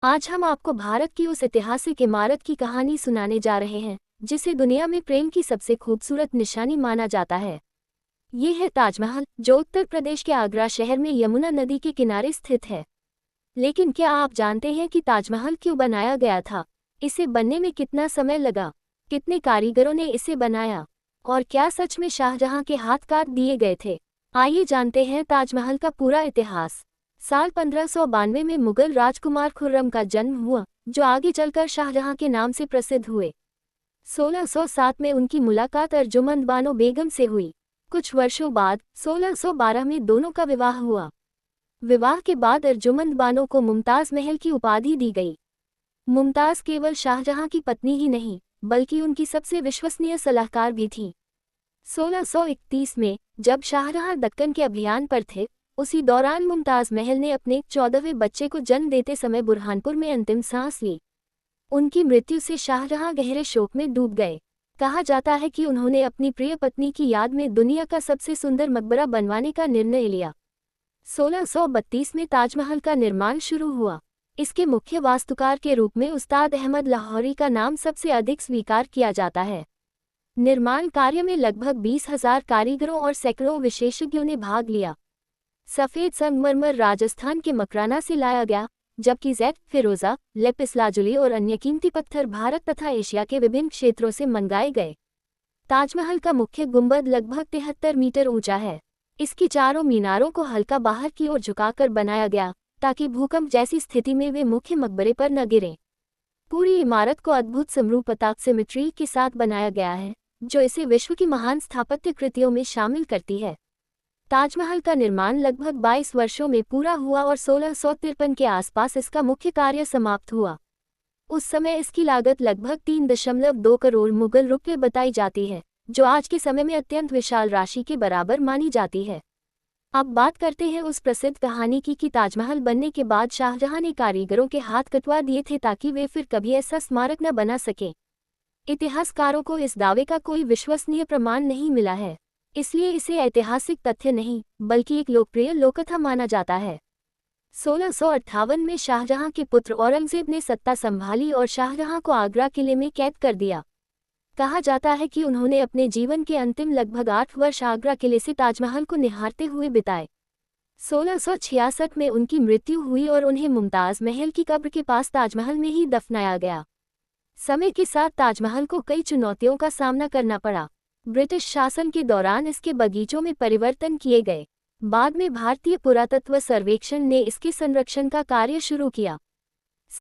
आज हम आपको भारत की उस ऐतिहासिक इमारत की कहानी सुनाने जा रहे हैं जिसे दुनिया में प्रेम की सबसे खूबसूरत निशानी माना जाता है। ये है ताजमहल, जो उत्तर प्रदेश के आगरा शहर में यमुना नदी के किनारे स्थित है। लेकिन क्या आप जानते हैं कि ताजमहल क्यों बनाया गया था? इसे बनने में कितना समय लगा? कितने कारीगरों ने इसे बनाया? और क्या सच में शाहजहां के हाथ काट दिए गए थे? आइए जानते हैं ताजमहल का पूरा इतिहास। साल 1592 में मुगल राजकुमार खुर्रम का जन्म हुआ, जो आगे चलकर शाहजहां के नाम से प्रसिद्ध हुए। 1607 में उनकी मुलाकात अर्जुमंद बानो बेगम से हुई। कुछ वर्षों बाद 1612 में दोनों का विवाह हुआ। विवाह के बाद अर्जुमंद बानो को मुमताज महल की उपाधि दी गई। मुमताज केवल शाहजहां की पत्नी ही नहीं, बल्कि उनकी सबसे विश्वसनीय सलाहकार भी थीं। 1631 में जब शाहजहां दक्कन के अभियान पर थे, उसी दौरान मुमताज महल ने अपने 14वें बच्चे को जन्म देते समय बुरहानपुर में अंतिम सांस ली। उनकी मृत्यु से शाहजहां गहरे शोक में डूब गए। कहा जाता है कि उन्होंने अपनी प्रिय पत्नी की याद में दुनिया का सबसे सुंदर मकबरा बनवाने का निर्णय लिया। 1632 में ताजमहल का निर्माण शुरू हुआ। इसके मुख्य वास्तुकार के रूप में उस्ताद अहमद लाहौरी का नाम सबसे अधिक स्वीकार किया जाता है। निर्माण कार्य में लगभग 20,000 कारीगरों और सैकड़ों विशेषज्ञों ने भाग लिया। सफ़ेद संगमरमर राजस्थान के मकराना से लाया गया, जबकि जैद, फिरोजा, लेपिस लाजुली और अन्य कीमती पत्थर भारत तथा एशिया के विभिन्न क्षेत्रों से मंगाए गए। ताजमहल का मुख्य गुंबद लगभग 73 मीटर ऊंचा है। इसकी चारों मीनारों को हल्का बाहर की ओर झुकाकर बनाया गया, ताकि भूकंप जैसी स्थिति में वे मुख्य मकबरे पर न गिरें। पूरी इमारत को अद्भुत समरूपता सिमेट्री के साथ बनाया गया है, जो इसे विश्व की महान स्थापत्य कृतियों में शामिल करती है। ताजमहल का निर्माण लगभग 22 वर्षों में पूरा हुआ और 1653 के आसपास इसका मुख्य कार्य समाप्त हुआ। उस समय इसकी लागत लगभग 3.2 करोड़ मुगल रुपये बताई जाती है, जो आज के समय में अत्यंत विशाल राशि के बराबर मानी जाती है। अब बात करते हैं उस प्रसिद्ध कहानी की कि ताजमहल बनने के बाद शाहजहां ने कारीगरों के हाथ कटवा दिए थे ताकि वे फिर कभी ऐसा स्मारक न बना सकें। इतिहासकारों को इस दावे का कोई विश्वसनीय प्रमाण नहीं मिला है, इसलिए इसे ऐतिहासिक तथ्य नहीं, बल्कि एक लोकप्रिय लोककथा माना जाता है। 1658 में शाहजहां के पुत्र औरंगजेब ने सत्ता संभाली और शाहजहां को आगरा किले में कैद कर दिया। कहा जाता है कि उन्होंने अपने जीवन के अंतिम लगभग 8 वर्ष आगरा किले से ताजमहल को निहारते हुए बिताए। 1666 में उनकी मृत्यु हुई और उन्हें मुमताज महल की कब्र के पास ताजमहल में ही दफनाया गया। समय के साथ ताजमहल को कई चुनौतियों का सामना करना पड़ा। ब्रिटिश शासन के दौरान इसके बगीचों में परिवर्तन किए गए। बाद में भारतीय पुरातत्व सर्वेक्षण ने इसके संरक्षण का कार्य शुरू किया।